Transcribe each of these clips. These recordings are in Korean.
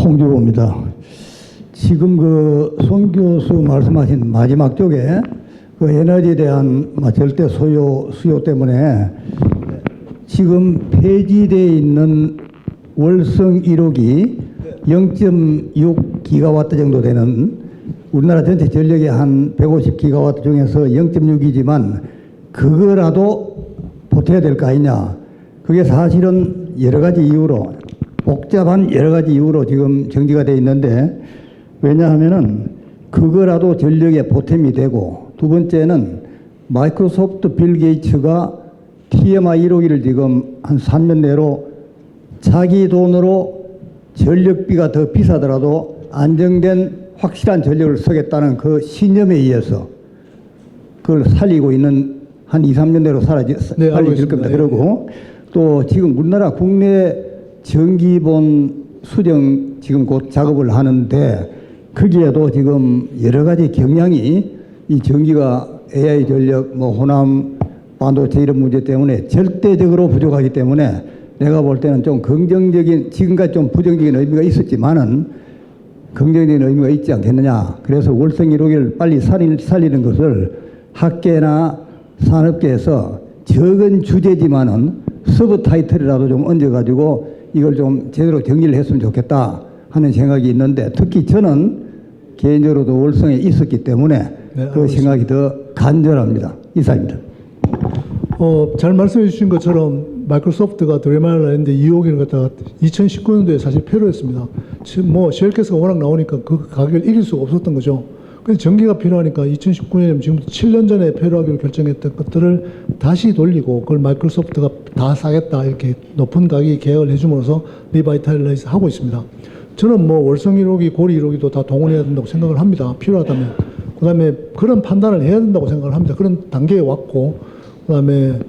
홍주호입니다. 지금 송 교수 말씀하신 마지막 쪽에 에너지에 대한 절대 수요 때문에 지금 폐지되어 있는 월성 1호기 0.6기가와트 정도 되는 우리나라 전체 전력의 한 150기가와트 중에서 0.6이지만 그거라도 보태야 될 거 아니냐. 그게 사실은 여러 가지 이유로 복잡한 여러 가지 이유로 지금 정지가 되어 있는데, 왜냐하면은 그거라도 전력에 보탬이 되고, 두 번째는 마이크로소프트 빌 게이츠가 TMI 1호기를 지금 한 3년 내로 자기 돈으로 전력비가 더 비싸더라도 안정된 확실한 전력을 쓰겠다는 그 신념에 의해서 그걸 살리고 있는 한 2, 3년 내로 살려질 겁니다. 그리고 또 지금 우리나라 국내 전기본 수정 지금 곧 작업을 하는데, 거기에도 지금 여러 가지 경향이 이 전기가 AI 전력, 호남 반도체 이런 문제 때문에 절대적으로 부족하기 때문에 내가 볼 때는 좀 긍정적인, 지금까지 좀 부정적인 의미가 있었지만은 긍정적인 의미가 있지 않겠느냐. 그래서 월성 1호기를 빨리 살리는 것을 학계나 산업계에서 적은 주제지만은 서브 타이틀이라도 좀 얹어가지고 이걸 좀 제대로 정리를 했으면 좋겠다 하는 생각이 있는데, 특히 저는 개인적으로도 월성에 있었기 때문에 그 생각이 더 간절합니다. 이상입니다. 잘 말씀해 주신 것처럼 마이크로소프트가 드레마를 했는데 2호기를 갖다가 2019년도에 사실 폐로했습니다. 쉘캐스가 워낙 나오니까 그 가격을 이길 수가 없었던 거죠. 근데 전기가 필요하니까 2019년이면 지금부터 7년 전에 폐로하기로 결정했던 것들을 다시 돌리고 그걸 마이크로소프트가 다 사겠다 이렇게 높은 가격에 계약을 해줌으로써 리바이탈라이즈 하고 있습니다. 저는 월성 1호기, 고리 1호기도 다 동원해야 된다고 생각을 합니다. 필요하다면. 그 다음에 그런 판단을 해야 된다고 생각을 합니다. 그런 단계에 왔고, 그 다음에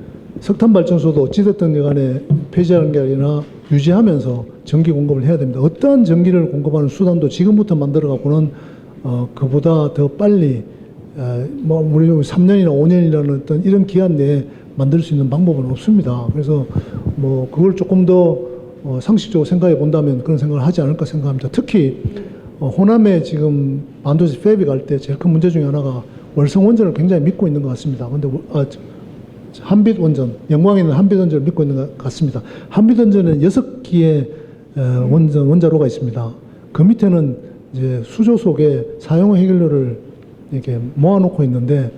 석탄발전소도 어찌됐든 간에 폐지하는 게 아니라 유지하면서 전기 공급을 해야 됩니다. 어떠한 전기를 공급하는 수단도 지금부터 만들어갖고는 그보다 더 빨리 우리 3년이나 5년이라는 어떤 이런 기한 내에 만들 수 있는 방법은 없습니다. 그래서 그걸 조금 더 상식적으로 생각해 본다면 그런 생각을 하지 않을까 생각합니다. 특히 호남에 지금 반도체 팹이 갈 때 제일 큰 문제 중에 하나가 월성 원전을 굉장히 믿고 있는 것 같습니다. 근데 한빛 원전, 영광에 있는 한빛 원전을 믿고 있는 것 같습니다. 한빛 원전은 6기의 원자로가 있습니다. 그 밑에는 이제 수조 속에 사용후 해결료를 이렇게 모아놓고 있는데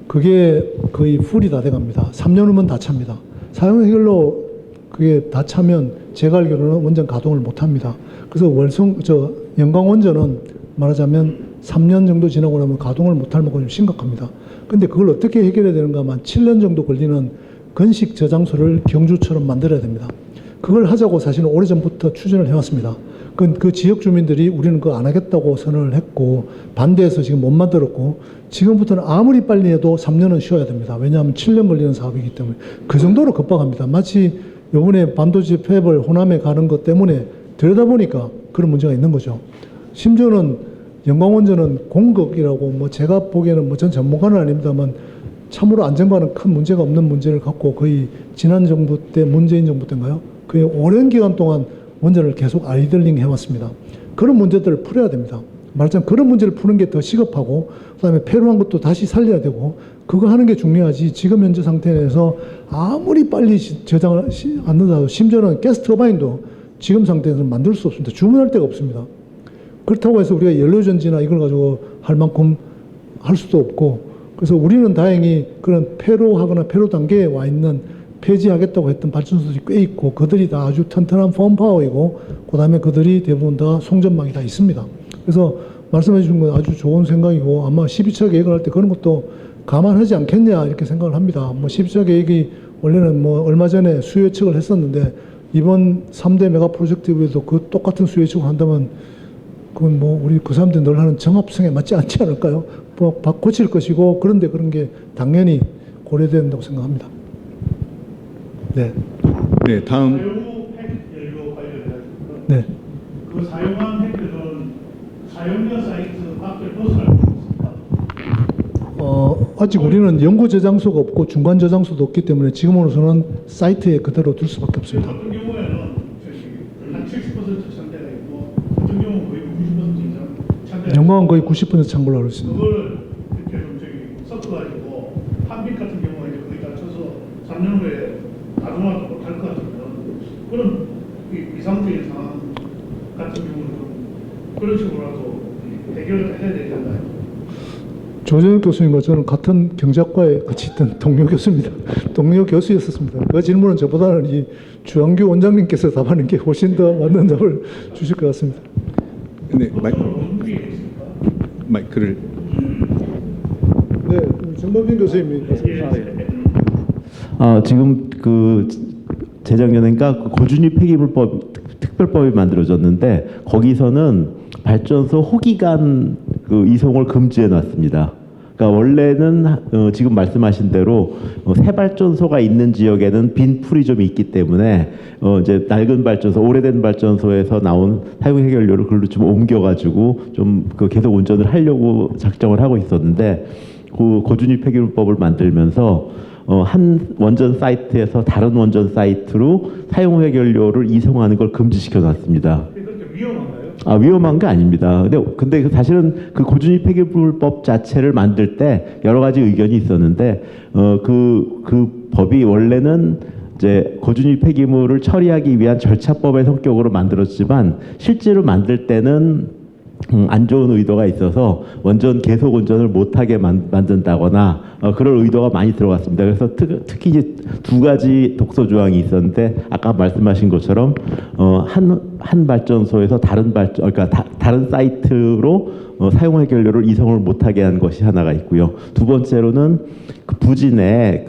그게 거의 풀이 다 돼갑니다. 3년 후면 다 찹니다. 사용후 해결료 그게 다 차면 제가 알기로는 원전 가동을 못 합니다. 그래서 영광 원전은 말하자면 3년 정도 지나고 나면 가동을 못할 만큼 심각합니다. 근데 그걸 어떻게 해결해야 되는가 하면 7년 정도 걸리는 건식 저장소를 경주처럼 만들어야 됩니다. 그걸 하자고 사실은 오래전부터 추진을 해왔습니다. 그 지역 주민들이 우리는 그거 안 하겠다고 선언을 했고 반대해서 지금 못 만들었고, 지금부터는 아무리 빨리 해도 3년은 쉬어야 됩니다. 왜냐하면 7년 걸리는 사업이기 때문에 그 정도로 급박합니다. 마치 이번에 반도체 팹을 호남에 가는 것 때문에 들여다보니까 그런 문제가 있는 거죠. 심지어는 영광원전은 공급이라고 제가 보기에는 전 전문가는 아닙니다만 참으로 안전과는 큰 문제가 없는 문제를 갖고 거의 지난 정부 때, 문재인 정부 때인가요? 거의 오랜 기간 동안 원전을 계속 아이들링 해왔습니다. 그런 문제들을 풀어야 됩니다. 말하자면 그런 문제를 푸는 게 더 시급하고, 그 다음에 폐로한 것도 다시 살려야 되고, 그거 하는 게 중요하지. 지금 현재 상태에서 아무리 빨리 저장을 안 넣어도, 심지어는 가스 터바인도 지금 상태에서는 만들 수 없습니다. 주문할 데가 없습니다. 그렇다고 해서 우리가 연료전지나 이걸 가지고 할 만큼 할 수도 없고, 그래서 우리는 다행히 그런 폐로하거나 폐로 단계에 와 있는 폐지하겠다고 했던 발전소들이 꽤 있고, 그들이 다 아주 튼튼한 펌파워이고, 그 다음에 그들이 대부분 다 송전망이 다 있습니다. 그래서 말씀해 주신 건 아주 좋은 생각이고, 아마 12차 계획을 할 때 그런 것도 감안하지 않겠냐 이렇게 생각을 합니다. 12차 계획이 원래는 얼마 전에 수요 예측을 했었는데, 이번 3대 메가 프로젝트에도 그 똑같은 수요 예측을 한다면 그건 우리 그 사람들이 늘 하는 정합성에 맞지 않지 않을까요? 고칠 것이고, 그런데 그런 게 당연히 고려된다고 생각합니다. 네. 네, 다음. 사용 핵 연료 관련해서 네. 그 사용한 핵들은 사용자 사이트 밖을 벗어날 수 있습니다. 아직 우리는 연구 저장소가 없고 중간 저장소도 없기 때문에 지금으로서는 사이트에 그대로 둘 수밖에 없습니다. 어떤 경우에는 한 70% 천대가 있고, 어떤 경우는 연광은 거의 90% 찬 걸로 알고 있습니다. 그걸 이렇게 좀 섞어가지고 한빛 같은 경우에 이제 거의 다 쳐서 3년 후에 가동하지 못할 것 같으면 그런 이상적인 상황 같은 경우는 좀 그런 식으로라도 해결을 해야 되지 않나요? 조정혁 교수님과 저는 같은 경작과에 같이 있던 동료 교수입니다. 동료 교수였었습니다. 그 질문은 저보다는 이 주한규 원장님께서 답하는 게 훨씬 더 맞는 답을 주실 것 같습니다. 네, 어떻게 있습니까? 마이크를. 네, 정범진 교수님이 지금 그 재작년인가 그 고준위 폐기물법 특별법이 만들어졌는데 거기서는 발전소 호기간 그 이송을 금지해 놨습니다. 그러니까 원래는 지금 말씀하신 대로 새 발전소가 있는 지역에는 빈 풀이 좀 있기 때문에 이제 낡은 발전소, 오래된 발전소에서 나온 사용 해결료를 그걸로 좀 옮겨가지고 좀 그 계속 운전을 하려고 작정을 하고 있었는데 그 고준위 폐기물법을 만들면서 한 원전 사이트에서 다른 원전 사이트로 사용 해결료를 이송하는 걸 금지시켜 놨습니다. 그렇게 위험한가요? 위험한 게 아닙니다. 근데 사실은 그 고준위 폐기물법 자체를 만들 때 여러 가지 의견이 있었는데 그 법이 원래는 이제 고준위 폐기물을 처리하기 위한 절차법의 성격으로 만들었지만 실제로 만들 때는 안 좋은 의도가 있어서 원전 계속 운전을 못하게 만든다거나 그럴 의도가 많이 들어갔습니다. 그래서 특히 이제 두 가지 독소 조항이 있었는데 아까 말씀하신 것처럼 한 발전소에서 그러니까 다른 사이트로 사용 해결료를 이송을 못하게 한 것이 하나가 있고요. 두 번째로는 그 부진에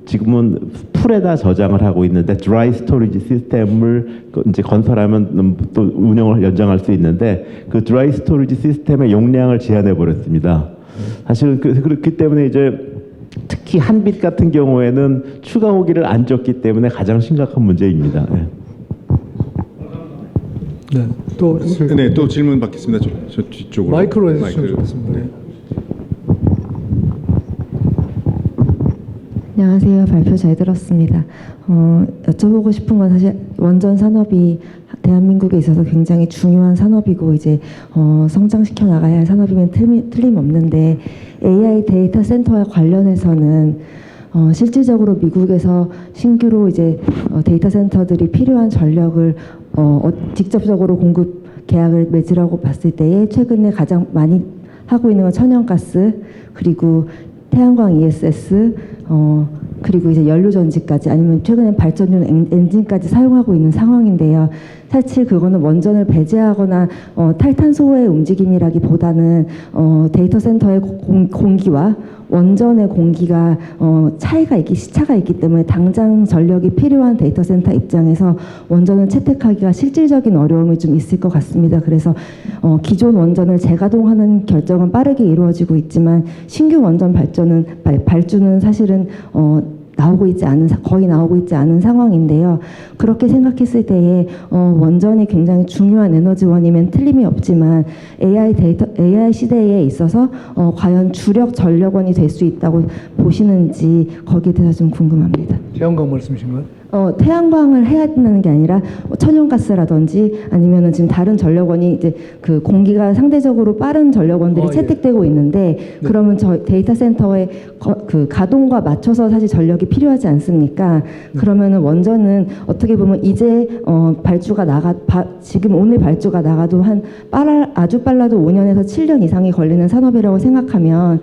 지금은 풀에다 저장을 하고 있는데 드라이 스토리지 시스템을 이제 건설하면 또 운영을 연장할 수 있는데 그 드라이 스토리지 시스템의 용량을 제한해 버렸습니다. 사실은 그렇기 때문에 이제 특히 한빛 같은 경우에는 추가 호기를 안 줬기 때문에 가장 심각한 문제입니다. 네. 네, 또 네, 또 질문 받겠습니다. 저 뒤쪽으로. 마이크로 해주시면 좋겠습니다. 네. 안녕하세요. 발표 잘 들었습니다. 여쭤보고 싶은 건 사실 원전 산업이 대한민국에 있어서 굉장히 중요한 산업이고 이제 성장시켜 나가야 할 산업이면 틀림없는데 AI 데이터 센터와 관련해서는 실질적으로 미국에서 신규로 이제 데이터 센터들이 필요한 전력을 직접적으로 공급 계약을 맺으라고 봤을 때에 최근에 가장 많이 하고 있는 건 천연가스 그리고 태양광 ESS 그리고 이제 연료 전지까지 아니면 최근에 발전용 엔진까지 사용하고 있는 상황인데요. 사실 그거는 원전을 배제하거나 탈탄소의 움직임이라기보다는 데이터 센터의 공기와 원전의 공기가 시차가 있기 때문에 당장 전력이 필요한 데이터 센터 입장에서 원전을 채택하기가 실질적인 어려움이 좀 있을 것 같습니다. 그래서 기존 원전을 재가동하는 결정은 빠르게 이루어지고 있지만 신규 원전 발주는 사실은 거의 나오고 있지 않은 상황인데요. 그렇게 생각했을 때에 원전이 굉장히 중요한 에너지원이면 틀림이 없지만 AI 시대에 있어서 과연 주력 전력원이 될 수 있다고 보시는지 거기에 대해서 좀 궁금합니다. 태양광 말씀이신가요? 태양광을 해야 된다는 게 아니라 천연가스라든지 아니면은 지금 다른 전력원이 이제 그 공기가 상대적으로 빠른 전력원들이 채택되고 있는데 그러면 저 데이터 센터의 그 가동과 맞춰서 사실 전력이 필요하지 않습니까? 그러면은 원전은 어떻게 보면 이제 지금 오늘 발주가 나가도 아주 빨라도 5년에서 7년 이상이 걸리는 산업이라고 생각하면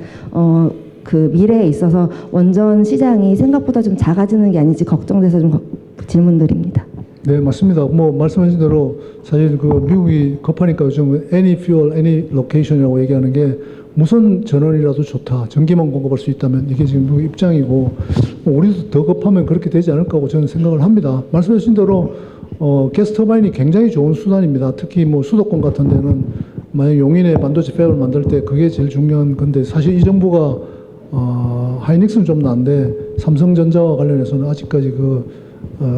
그 미래에 있어서 원전 시장이 생각보다 좀 작아지는 게 아닌지 걱정돼서 좀 질문드립니다. 네, 맞습니다. 말씀하신 대로 사실 그 미국이 급하니까 요즘 any fuel, any location이라고 얘기하는 게 무선 전원이라도 좋다. 전기만 공급할 수 있다면 이게 지금 미국 입장이고 우리도 더 급하면 그렇게 되지 않을까 하고 저는 생각을 합니다. 말씀하신 대로 가스터바인이 굉장히 좋은 수단입니다. 특히 수도권 같은 데는 만약 용인에 반도체 팹을 만들 때 그게 제일 중요한 건데 사실 이 정부가 하이닉스는 좀 나은데 삼성전자와 관련해서는 아직까지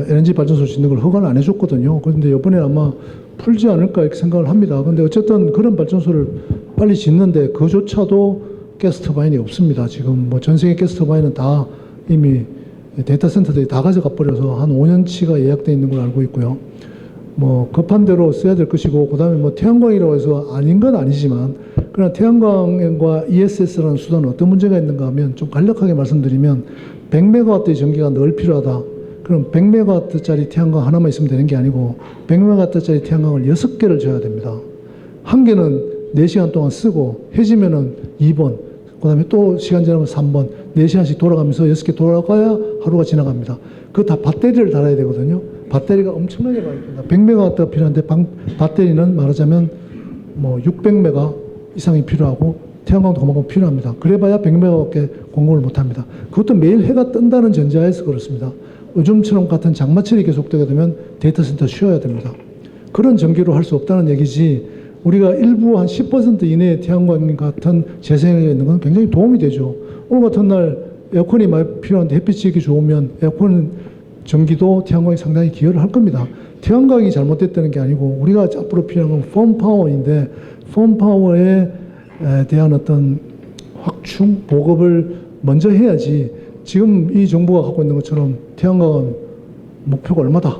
LNG 발전소 짓는 걸 허가를 안 해줬거든요. 그런데 이번에 아마 풀지 않을까 이렇게 생각을 합니다. 근데 어쨌든 그런 발전소를 빨리 짓는데 그조차도 가스터바인이 없습니다. 지금 전 세계 가스터바인은 다 이미 데이터 센터들이 다 가져가 버려서 한 5년치가 예약돼 있는 걸 알고 있고요. 뭐 급한 대로 써야 될 것이고, 그다음에 뭐 태양광이라고 해서 아닌 건 아니지만, 그러나 태양광과 ESS라는 수단은 어떤 문제가 있는가 하면, 좀 간략하게 말씀드리면 100메가와트의 전기가 늘 필요하다. 그럼 100메가와트짜리 태양광 하나만 있으면 되는 게 아니고 100메가와트짜리 태양광을 6개를 줘야 됩니다. 한 개는 4시간 동안 쓰고 해지면은 2번, 그다음에 또 시간 지나면 3번, 4시간씩 돌아가면서 6개 돌아가야 하루가 지나갑니다. 그거 다 배터리를 달아야 되거든요. 배터리가 엄청나게 많이 듭니다. 100메가와트가 필요한데 배터리는 말하자면 뭐 600메가 이상이 필요하고 태양광도 그만큼 필요합니다. 그래봐야 100메가밖에 공급을 못합니다. 그것도 매일 해가 뜬다는 전제하에서 그렇습니다. 요즘처럼 같은 장마철이 계속되게 되면 데이터 센터 쉬어야 됩니다. 그런 전기로 할 수 없다는 얘기지, 우리가 일부 한 10% 이내의 태양광 같은 재생에너지가 있는 건 굉장히 도움이 되죠. 오늘 같은 날 에어컨이 많이 필요한데 햇빛이 이렇게 좋으면 에어컨 전기도 태양광이 상당히 기여를 할 겁니다. 태양광이 잘못됐다는 게 아니고 우리가 앞으로 필요한 건 펌 파워인데, 펌 파워에 대한 어떤 확충, 보급을 먼저 해야지. 지금 이 정부가 하고 있는 것처럼 태양광은 목표가 얼마다,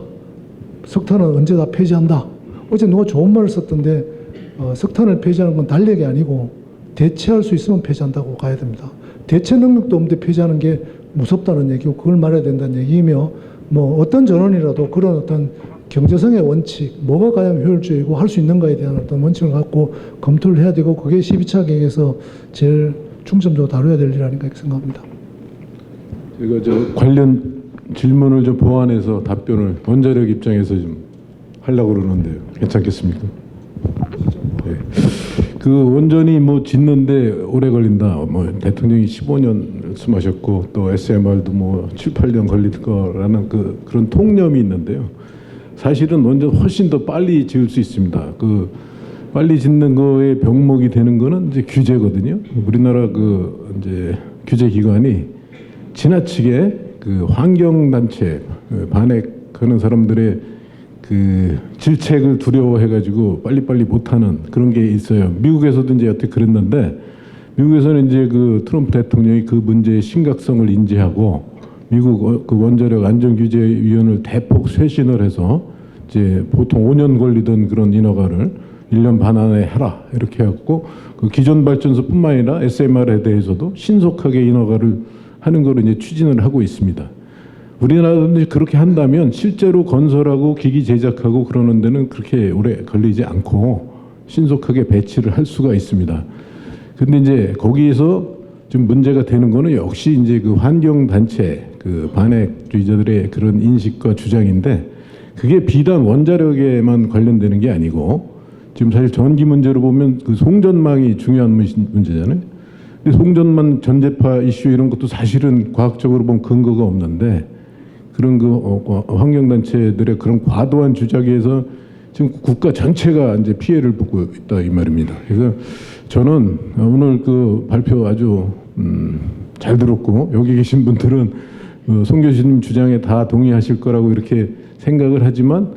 석탄은 언제 다 폐지한다. 어제 누가 좋은 말을 썼던데, 석탄을 폐지하는 건 달력이 아니고 대체할 수 있으면 폐지한다고 가야 됩니다. 대체 능력도 없는데 폐지하는 게 무섭다는 얘기고, 그걸 말해야 된다는 얘기이며, 뭐 어떤 전원이라도 그런 어떤 경제성의 원칙, 뭐가 가장 효율적이고 할 수 있는가에 대한 어떤 원칙을 갖고 검토를 해야 되고, 그게 12차 계획에서 제일 중점적으로 다뤄야 될 일 아닌가 이렇게 생각합니다. 제가 관련 질문을 좀 보완해서 답변을 원자력 입장에서 좀 하려고 그러는데요. 괜찮겠습니까? 네. 그 원전이 뭐 짓는데 오래 걸린다. 뭐 대통령이 15년 말씀하셨고, 또 SMR도 뭐 7, 8년 걸릴 거라는 그런 통념이 있는데요. 사실은 원전 훨씬 더 빨리 지을 수 있습니다. 그 빨리 짓는 거에 병목이 되는 거는 이제 규제거든요. 우리나라 이제 규제 기관이 지나치게 그 환경단체 반핵하는 사람들의 그 질책을 두려워해가지고 빨리빨리 못하는 그런 게 있어요. 미국에서도 이제 여태 그랬는데, 미국에서는 이제 그 트럼프 대통령이 그 문제의 심각성을 인지하고 미국 그 원자력 안전규제위원회를 대폭 쇄신을 해서 이제 보통 5년 걸리던 그런 인허가를 1년 반 안에 해라 이렇게 해갖고, 그 기존 발전소뿐만 아니라 SMR에 대해서도 신속하게 인허가를 하는 걸 이제 추진을 하고 있습니다. 우리나라도 그렇게 한다면 실제로 건설하고 기기 제작하고 그러는 데는 그렇게 오래 걸리지 않고 신속하게 배치를 할 수가 있습니다. 근데 이제 거기에서 좀 문제가 되는 거는 역시 이제 그 환경단체, 그 반핵주의자들의 그런 인식과 주장인데, 그게 비단 원자력에만 관련되는 게 아니고, 지금 사실 전기 문제로 보면 그 송전망이 중요한 문제잖아요. 근데 송전망 전재파 이슈 이런 것도 사실은 과학적으로 보면 근거가 없는데, 그런 환경단체들의 그런 과도한 주장에 의해서 지금 국가 전체가 이제 피해를 보고 있다 이 말입니다. 그래서 저는 오늘 그 발표 아주 잘 들었고, 여기 계신 분들은 송 교수님 주장에 다 동의하실 거라고 이렇게 생각을 하지만,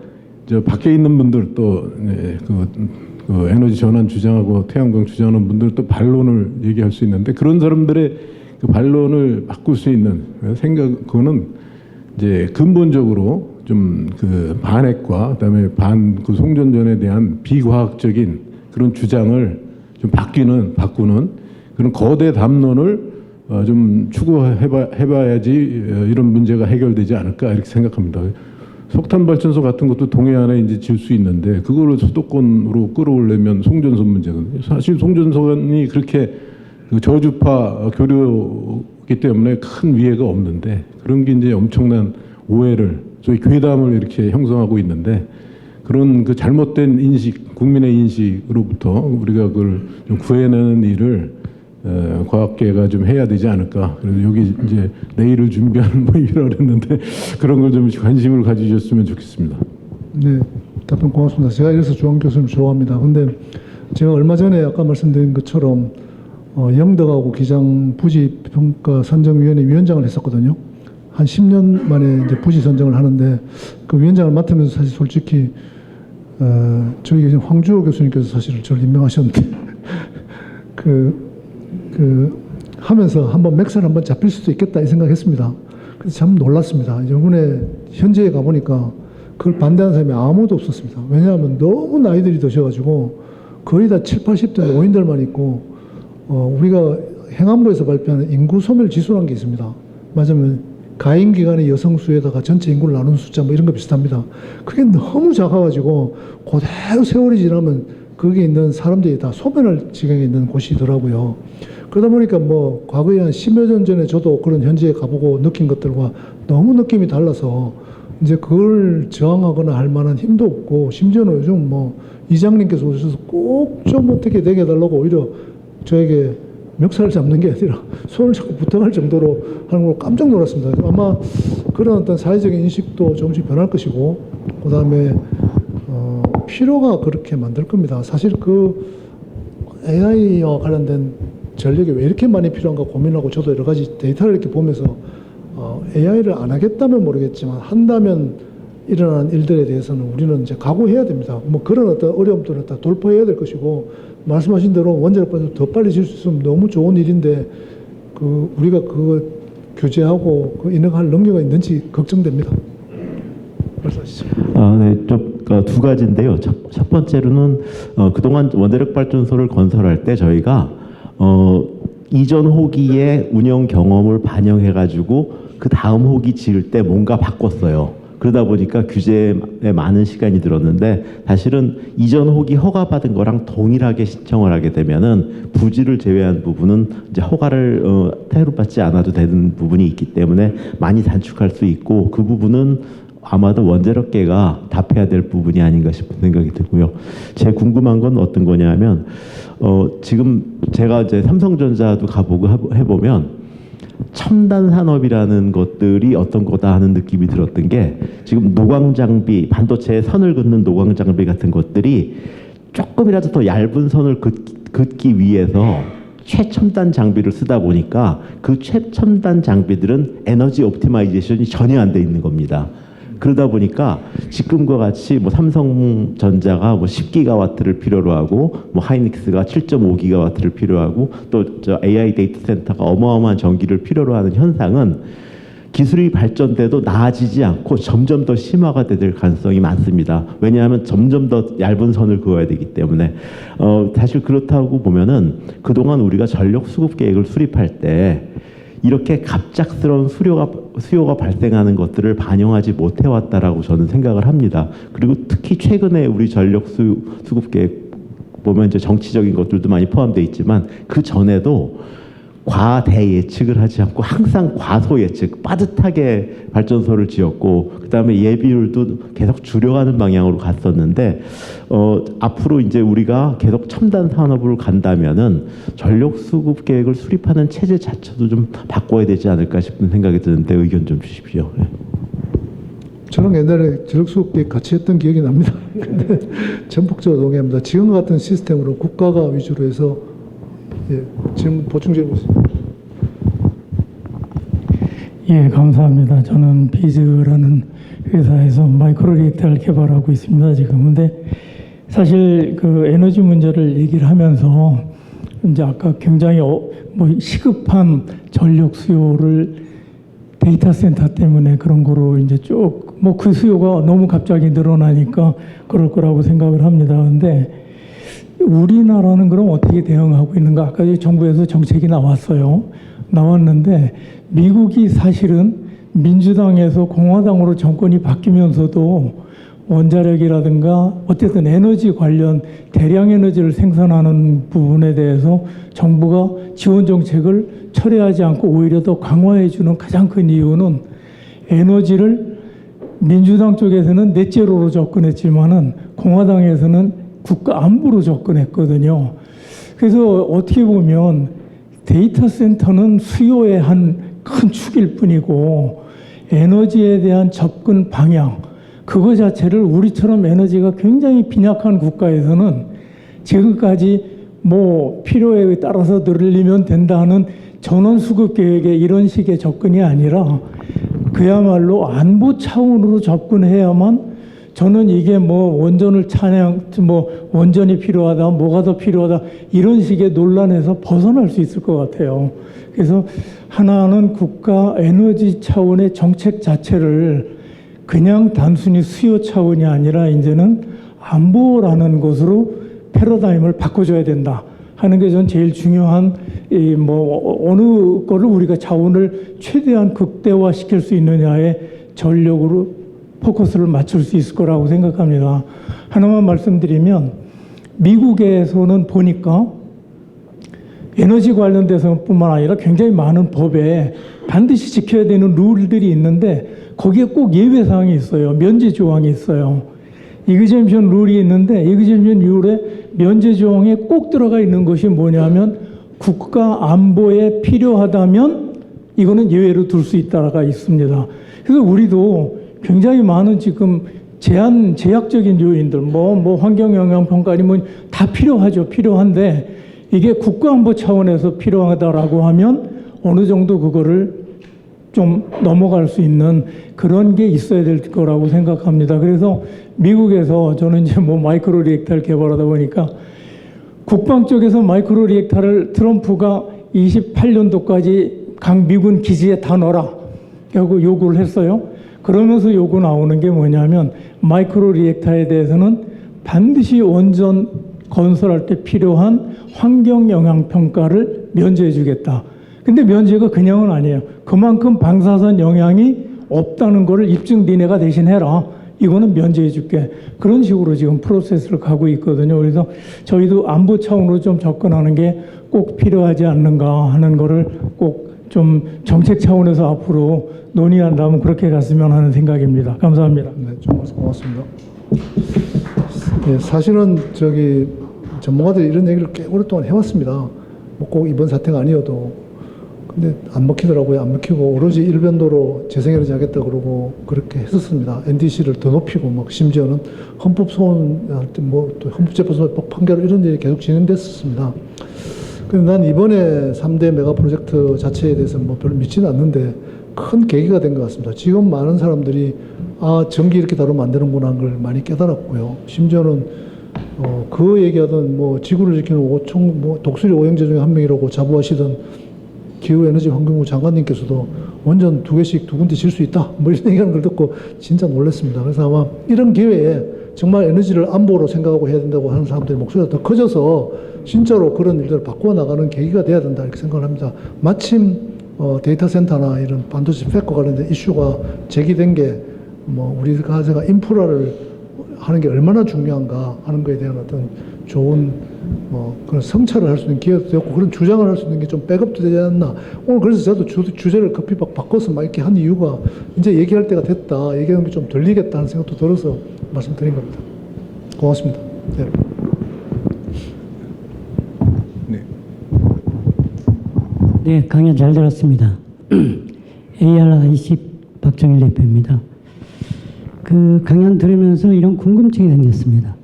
저 밖에 있는 분들 또 그 에너지 전환 주장하고 태양광 주장하는 분들 또 반론을 얘기할 수 있는데, 그런 사람들의 그 반론을 바꿀 수 있는 생각, 그거는 이제 근본적으로 좀 그 반핵과 그다음에 그 송전전에 대한 비과학적인 그런 주장을 좀 바꾸는 그런 거대 담론을 좀 추구해봐야지 이런 문제가 해결되지 않을까 이렇게 생각합니다. 석탄 발전소 같은 것도 동해안에 이제 지을 수 있는데, 그거를 수도권으로 끌어오려면 송전선 문제거든요. 사실 송전선이 그렇게 그 저주파 교류이기 때문에 큰 위해가 없는데, 그런 게 이제 엄청난 오해를, 소위 괴담을 이렇게 형성하고 있는데, 그런 그 잘못된 인식, 국민의 인식으로부터 우리가 그걸 좀 구해내는 일을 과학계가 좀 해야 되지 않을까. 그래서 여기 이제 내일을 준비하는 모임이라고 했는데, 그런 걸 좀 관심을 가지셨으면 좋겠습니다. 네, 답변 고맙습니다. 제가 이래서 조항 교수님 좋아합니다. 근데 제가 얼마 전에 아까 말씀드린 것처럼 영덕하고 기장 부지 평가 선정위원회 위원장을 했었거든요. 한 10년 만에 이제 부지 선정을 하는데, 그 위원장을 맡으면서 사실 솔직히 저희 계신 황주호 교수님께서 사실 저를 임명하셨는데 하면서 한번 맥살 한번 잡힐 수도 있겠다 이 생각했습니다. 그래서 참 놀랐습니다. 이번에 현재에 가보니까 그걸 반대하는 사람이 아무도 없었습니다. 왜냐하면 너무 나이들이 드셔가지고 거의 다 7, 80대 노인들만 있고 우리가 행안부에서 발표하는 인구 소멸 지수라는 게 있습니다. 맞으면 가임 기간의 여성 수에다가 전체 인구를 나눈 숫자 뭐 이런 거 비슷합니다. 그게 너무 작아가지고 그대로 세월이 지나면 거기에 있는 사람들이 다 소멸할 지경에 있는 곳이더라고요. 그러다 보니까 뭐 과거에 한 10여 년 전에 저도 그런 현지에 가보고 느낀 것들과 너무 느낌이 달라서 이제 그걸 저항하거나 할 만한 힘도 없고, 심지어는 요즘 뭐 이장님께서 오셔서 꼭 좀 어떻게 되게 해달라고 오히려 저에게 멱살을 잡는 게 아니라 손을 잡고 부탁할 정도로 하는 걸 깜짝 놀랐습니다. 아마 그런 어떤 사회적인 인식도 조금씩 변할 것이고, 그 다음에 필요가 그렇게 만들 겁니다. 사실 그 AI와 관련된 전력이 왜 이렇게 많이 필요한가 고민하고, 저도 여러 가지 데이터를 이렇게 보면서 AI를 안 하겠다면 모르겠지만 한다면 일어나는 일들에 대해서는 우리는 이제 각오해야 됩니다. 뭐 그런 어떤 어려움들을 다 돌파해야 될 것이고, 말씀하신 대로 원자력 발전 더 빨리 질 수 있으면 너무 좋은 일인데 우리가 그거 규제하고 그 인허가할 능력이 있는지 걱정됩니다. 말씀하시죠. 네, 좀 두 가지인데요. 첫 번째로는 그동안 원자력 발전소를 건설할 때 저희가 이전 호기의 운영 경험을 반영해 가지고 그 다음 호기 지을 때 뭔가 바꿨어요. 그러다 보니까 규제에 많은 시간이 들었는데, 사실은 이전 호기 허가받은 거랑 동일하게 신청을 하게 되면은 부지를 제외한 부분은 이제 허가를 태료받지 않아도 되는 부분이 있기 때문에 많이 단축할 수 있고, 그 부분은 아마도 원자력계가 답해야 될 부분이 아닌가 싶은 생각이 들고요. 제 궁금한 건 어떤 거냐면, 지금 제가 이제 삼성전자도 가보고 해보면 첨단 산업이라는 것들이 어떤 거다 하는 느낌이 들었던 게, 지금 노광 장비, 반도체에 선을 긋는 노광 장비 같은 것들이 조금이라도 더 얇은 선을 긋기 위해서 최첨단 장비를 쓰다 보니까 그 최첨단 장비들은 에너지 옵티마이제이션이 전혀 안 돼 있는 겁니다. 그러다 보니까 지금과 같이 뭐 삼성전자가 뭐 10기가와트를 필요로 하고, 뭐 하이닉스가 7.5기가와트를 필요로 하고, 또 저 AI 데이터 센터가 어마어마한 전기를 필요로 하는 현상은 기술이 발전돼도 나아지지 않고 점점 더 심화가 될 가능성이 많습니다. 왜냐하면 점점 더 얇은 선을 그어야 되기 때문에. 사실 그렇다고 보면은 그동안 우리가 전력 수급 계획을 수립할 때 이렇게 갑작스러운 수요가 발생하는 것들을 반영하지 못해왔다라고 저는 생각을 합니다. 그리고 특히 최근에 우리 전력 수급 계획 보면 이제 정치적인 것들도 많이 포함되어 있지만, 그 전에도 과대 예측을 하지 않고 항상 과소 예측, 빠듯하게 발전소를 지었고, 그 다음에 예비율도 계속 줄여가는 방향으로 갔었는데, 앞으로 이제 우리가 계속 첨단 산업을 간다면은 전력 수급 계획을 수립하는 체제 자체도 좀 바꿔야 되지 않을까 싶은 생각이 드는데 의견 좀 주십시오. 네. 저는 옛날에 전력 수급 계획 같이 했던 기억이 납니다. 근데 전폭적으로 동의합니다. 지금 같은 시스템으로 국가가 위주로 해서 질문, 보충 질문. 예, 감사합니다. 저는 비즈라는 회사에서 마이크로리액터를 개발하고 있습니다, 지금. 근데 사실 그 에너지 문제를 얘기를 하면서 이제 아까 굉장히 뭐 시급한 전력 수요를 데이터 센터 때문에 그런 거로 이제 쭉 뭐 그 수요가 너무 갑자기 늘어나니까 그럴 거라고 생각을 합니다. 근데 우리나라는 그럼 어떻게 대응하고 있는가? 아까 정부에서 정책이 나왔는데 미국이 사실은 민주당에서 공화당으로 정권이 바뀌면서도 원자력이라든가 어쨌든 에너지 관련 대량 에너지를 생산하는 부분에 대해서 정부가 지원 정책을 철회하지 않고 오히려 더 강화해 주는 가장 큰 이유는 에너지를 민주당 쪽에서는 넷제로로 접근했지만은 공화당에서는 국가 안보로 접근했거든요. 그래서 어떻게 보면 데이터 센터는 수요의 한 큰 축일 뿐이고, 에너지에 대한 접근 방향, 그거 자체를 우리처럼 에너지가 굉장히 빈약한 국가에서는 지금까지 뭐 필요에 따라서 늘리면 된다는 전원 수급 계획에 이런 식의 접근이 아니라 그야말로 안보 차원으로 접근해야만, 저는 이게 뭐 원전을 뭐 원전이 필요하다, 뭐가 더 필요하다 이런 식의 논란에서 벗어날 수 있을 것 같아요. 그래서 하나는 국가 에너지 차원의 정책 자체를 그냥 단순히 수요 차원이 아니라 이제는 안보라는 것으로 패러다임을 바꿔줘야 된다 하는 게 전 제일 중요한 어느 거를 우리가 자원을 최대한 극대화시킬 수 있느냐에 전력으로 포커스를 맞출 수 있을 거라고 생각합니다. 하나만 말씀드리면 미국에서는 보니까 에너지 관련돼서뿐만 아니라 굉장히 많은 법에 반드시 지켜야 되는 룰들이 있는데 거기에 꼭 예외 사항이 있어요. 면제 조항이 있어요. 이그젬션 룰이 있는데 이그젬션 룰에 면제 조항에 꼭 들어가 있는 것이 뭐냐면 국가 안보에 필요하다면 이거는 예외로 둘 수 있다가 있습니다. 그래서 우리도 굉장히 많은 지금 제약적인 요인들, 환경영향평가 아니면 다 필요하죠. 필요한데 이게 국가안보 차원에서 필요하다라고 하면 어느 정도 그거를 좀 넘어갈 수 있는 그런 게 있어야 될 거라고 생각합니다. 그래서 미국에서 저는 이제 마이크로 리액터를 개발하다 보니까 국방 쪽에서 마이크로 리액터를 트럼프가 28년도까지 각 미군 기지에 다 넣어라 하고 요구를 했어요. 그러면서 요구 나오는 게 뭐냐면 마이크로 리액터에 대해서는 반드시 원전 건설할 때 필요한 환경 영향 평가를 면제해 주겠다. 근데 면제가 그냥은 아니에요. 그만큼 방사선 영향이 없다는 거를 입증 니네가 대신 해라. 이거는 면제해 줄게. 그런 식으로 지금 프로세스를 가고 있거든요. 그래서 저희도 안보 차원으로 좀 접근하는 게 꼭 필요하지 않는가 하는 거를 꼭 좀 정책 차원에서 앞으로 논의한다면 그렇게 갔으면 하는 생각입니다. 감사합니다. 네, 좀 고맙습니다. 네, 사실은 전문가들이 이런 얘기를 꽤 오랫동안 해왔습니다. 꼭 이번 사태가 아니어도. 근데 안 먹히더라고요. 안 먹히고 오로지 일변도로 재생에너지 하겠다 그러고 그렇게 했었습니다. NDC를 더 높이고 심지어는 헌법 소원할 때 또 헌법재판소 판결 이런 일이 계속 진행됐었습니다. 근데 난 이번에 3대 메가 프로젝트 자체에 대해서 별로 믿지는 않는데 큰 계기가 된 것 같습니다. 지금 많은 사람들이 전기 이렇게 다루면 안 되는구나 하는 걸 많이 깨달았고요. 심지어는 그 얘기하던 지구를 지키는 독수리 오형제 중에 한 명이라고 자부하시던 기후에너지 환경부 장관님께서도 원전 2개씩 2군데 질 수 있다. 이런 얘기하는 걸 듣고 진짜 놀랐습니다. 그래서 아마 이런 기회에 정말 에너지를 안보로 생각하고 해야 된다고 하는 사람들의 목소리가 더 커져서 진짜로 그런 일들을 바꾸어 나가는 계기가 돼야 된다 이렇게 생각을 합니다. 마침 데이터 센터나 이런 반도체 팩과 관련된 이슈가 제기된 게 우리가 제가 인프라를 하는 게 얼마나 중요한가 하는 것에 대한 어떤 좋은 그런 성찰을 할 수 있는 기회도 되었고 그런 주장을 할 수 있는 게 좀 백업도 되지 않나. 오늘 그래서 저도 주제를 급히 바꿔서 이렇게 한 이유가 이제 얘기할 때가 됐다. 얘기하는 게 좀 들리겠다는 생각도 들어서 말씀드린 겁니다. 고맙습니다. 네. 네, 강연 잘 들었습니다. ARIC 박정일 대표입니다. 그 강연 들으면서 이런 궁금증이 생겼습니다.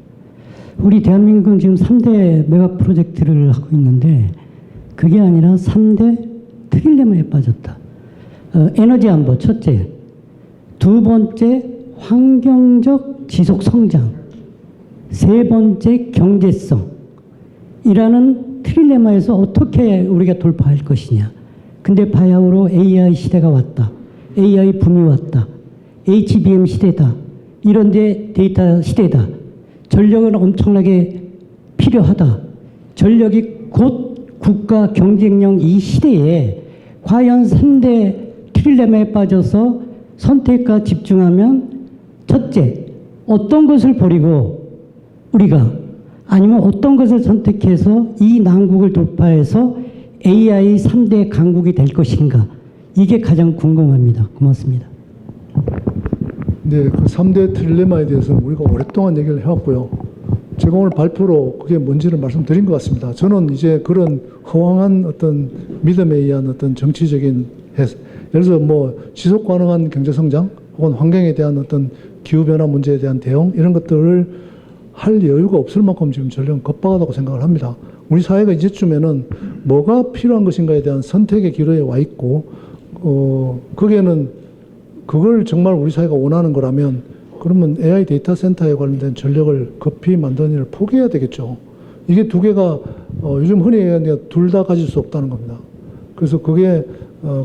우리 대한민국은 지금 3대 메가 프로젝트를 하고 있는데 그게 아니라 3대 트릴레마에 빠졌다. 에너지 안보 첫째, 두 번째 환경적 지속 성장, 세 번째 경제성이라는 트릴레마에서 어떻게 우리가 돌파할 것이냐. 근데 바야흐로 AI 시대가 왔다. AI 붐이 왔다. HBM 시대다. 이런데 데이터 시대다. 전력은 엄청나게 필요하다. 전력이 곧 국가 경쟁력 이 시대에 과연 3대 트릴레마에 빠져서 선택과 집중하면 첫째, 어떤 것을 버리고 우리가 아니면 어떤 것을 선택해서 이 난국을 돌파해서 AI 3대 강국이 될 것인가. 이게 가장 궁금합니다. 고맙습니다. 네, 그 3대 트릴레마에 대해서는 우리가 오랫동안 얘기를 해왔고요. 제가 오늘 발표로 그게 뭔지를 말씀드린 것 같습니다. 저는 이제 그런 허황한 어떤 믿음에 의한 어떤 정치적인 예를 들어서 지속 가능한 경제 성장 혹은 환경에 대한 어떤 기후변화 문제에 대한 대응 이런 것들을 할 여유가 없을 만큼 지금 전력은 급박하다고 생각을 합니다. 우리 사회가 이제쯤에는 뭐가 필요한 것인가에 대한 선택의 기로에 와 있고, 거기에는 그걸 정말 우리 사회가 원하는 거라면, 그러면 AI 데이터 센터에 관련된 전력을 급히 만드는 일을 포기해야 되겠죠. 이게 두 개가 요즘 흔히 얘기하는 둘 다 가질 수 없다는 겁니다. 그래서 그게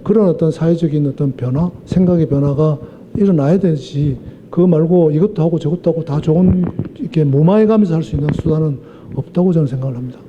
그런 어떤 사회적인 어떤 변화, 생각의 변화가 일어나야 되지. 그거 말고 이것도 하고 저것도 하고 다 좋은 이렇게 무마해가면서 할 수 있는 수단은 없다고 저는 생각을 합니다.